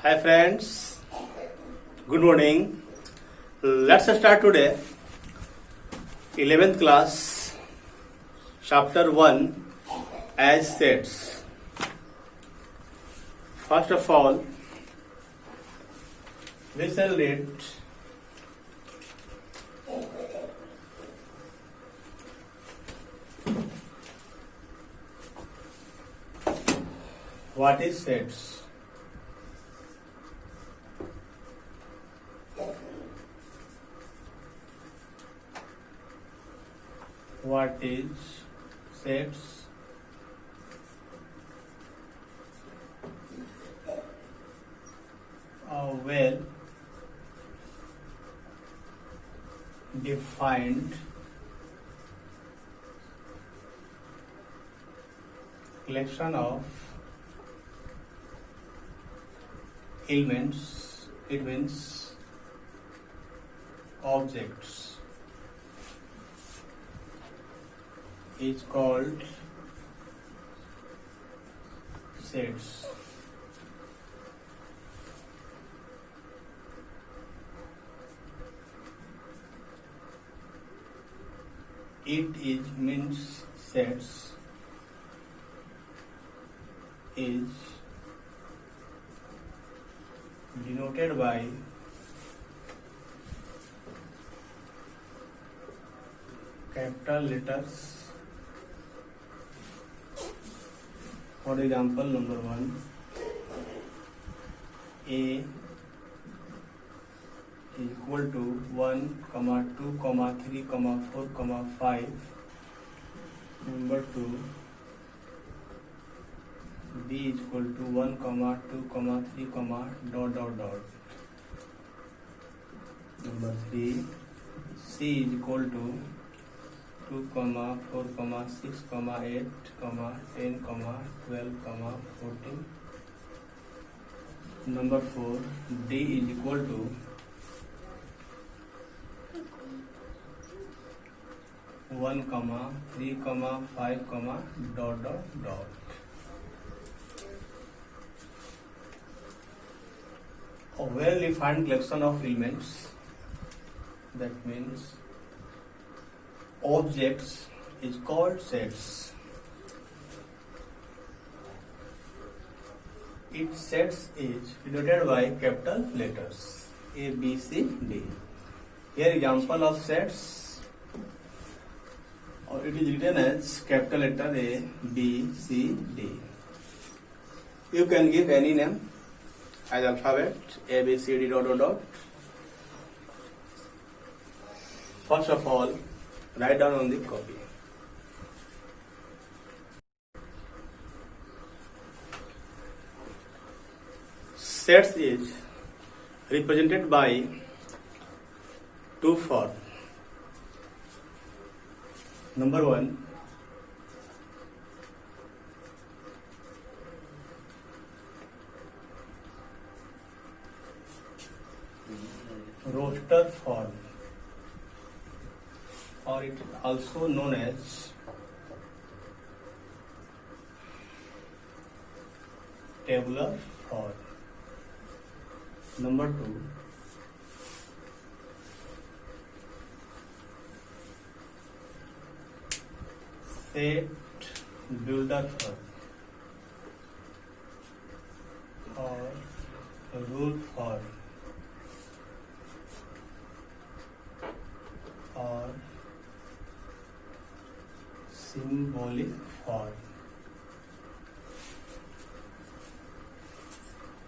Hi friends, good morning. Let's start today 11th class chapter 1 as sets. First of all, we shall read what is sets. What is sets? A well defined collection of elements, it means objects, is called sets. It is means sets is denoted by capital letters. For example, number 1, A is equal to 1, 2, 3, 4, 5. Number 2, B is equal to 1, 2, 3, dot. Number 3, C is equal to 2, 4, 6, 8, 10, 12, 14. Number 4, D is equal to 1, 3, 5, dot. A well-defined collection of elements, that means objects, is called sets. Its sets is denoted by capital letters A, B, C, D. Here example of sets, or it is written as capital letter A, B, C, D. You can give any name as alphabet A, B, C, D, dot. First of all, write down on the copy. Sets is represented by two forms. Number 1, roster form, or it is also known as tabular form. Number 2, set builder form or rule form or symbolic form.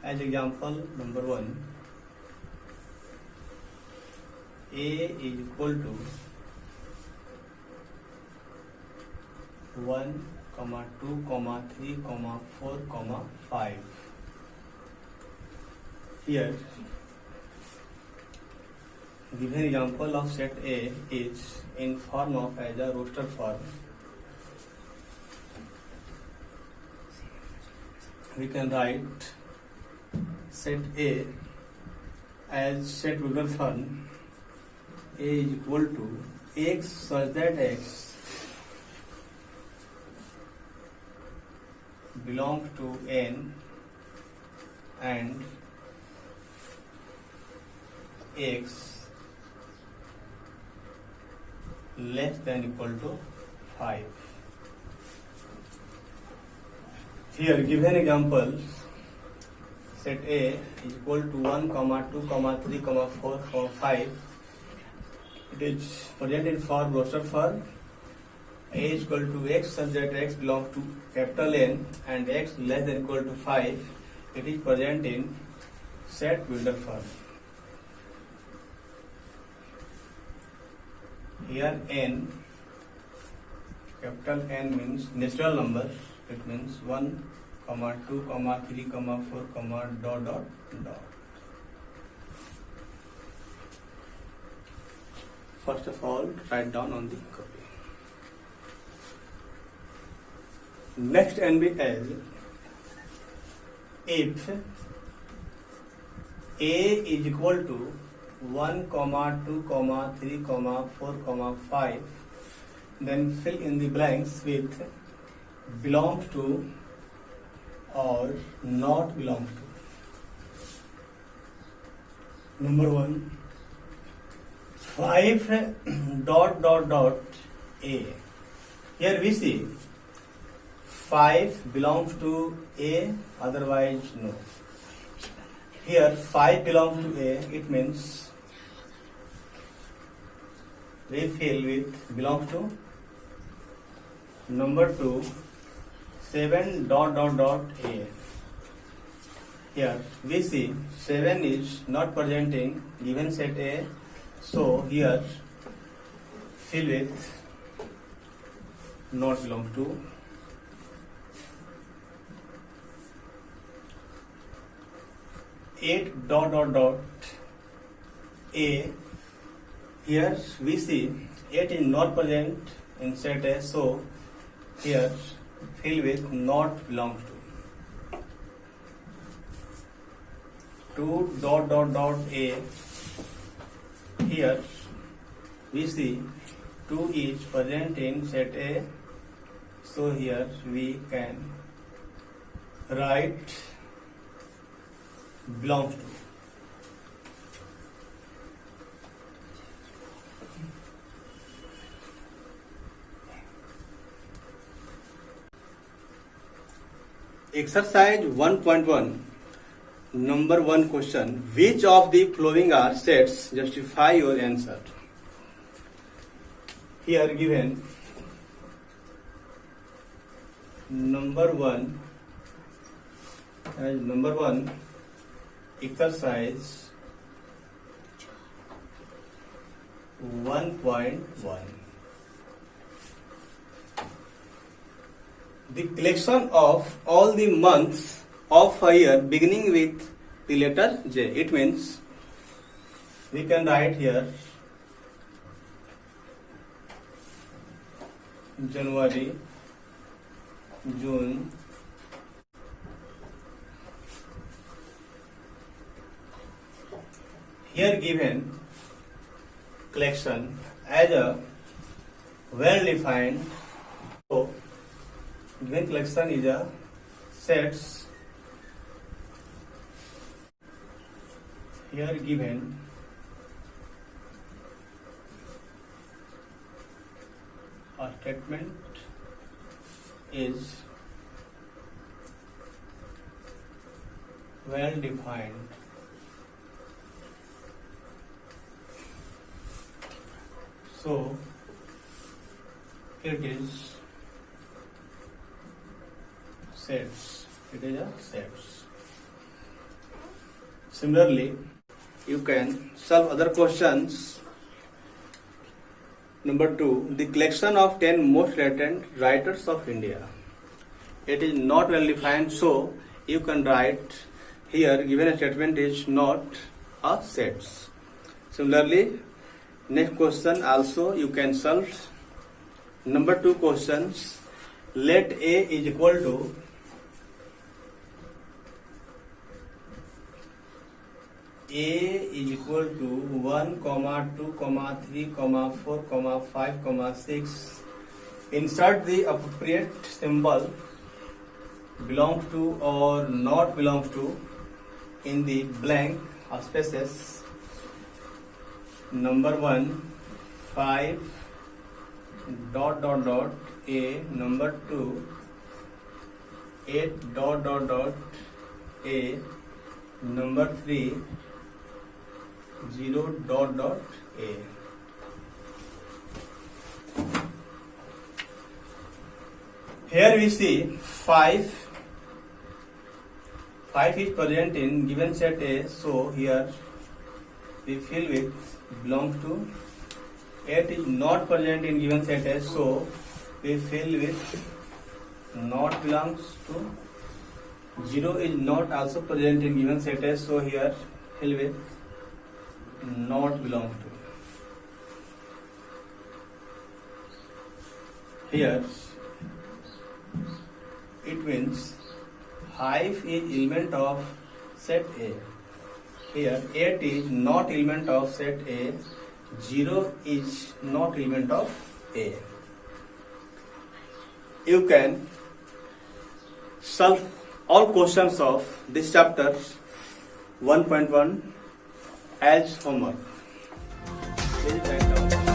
As example, number 1, A is equal to 1, 2, 3, 4, 5. Here, given example of set A is in form of as a roster form. We can write set A as set builder form. A is equal to x such that x belongs to n and x less than equal to 5. Here given examples, set A is equal to 1, 2, 3, 4, 5. It is present in for roster for A is equal to x such that x belongs to capital N and x less than equal to 5. It is present in set builder for. Here N, capital N means natural number. It means 1, 2, 3, 4, dot, dot, dot. First of all, write down on the copy. Next NB as if A is equal to 1, 2, 3, 4, 5, then fill in the blanks with belongs to or not belongs to. Number 1, 5 dot dot dot A. Here we see 5 belongs to A, otherwise no. Here 5 belongs to A, it means we fill with belongs to. Number 2, 7 dot dot dot A. Here we see 7 is not present in given set A, so here fill with not belong to. Eight dot dot dot A. Here we see 8 is not present in set A, so here fill with not belongs to. 2 dot dot dot A. Here we see 2 is present in set A, so here we can write belongs to. Exercise 1.1, number 1 question. Which of the following are sets? Justify your answer. Here given number 1 as number 1 exercise 1.1. The collection of all the months of a year beginning with the letter J. It means we can write here January, June, here given collection as a well defined. So given collection is a sets. Here given a statement is well defined. So it is sets. It is a sets. Similarly, you can solve other questions. Number 2, the collection of 10 most latent writers of India. It is not well defined, so you can write here given a statement is not a sets. Similarly, next question also you can solve. Number 2 questions. Let A is equal to A is equal to 1, 2, 3, 4, 5, 6. Insert the appropriate symbol belongs to or not belongs to in the blank spaces. number 1 5 dot dot dot a, number 2 8 dot dot dot a, number 3 0 dot dot a. Here we see 5 is present in given set A, so here we fill with belongs to. 8 is not present in given set A, so we fill with not belongs to. 0 is not also present in given set A, so here fill with not belongs to. Here it means 5 is element of set A. Here 8 is not element of set A. 0 is not element of A. You can solve all questions of this chapter 1.1 as homework. Please write down.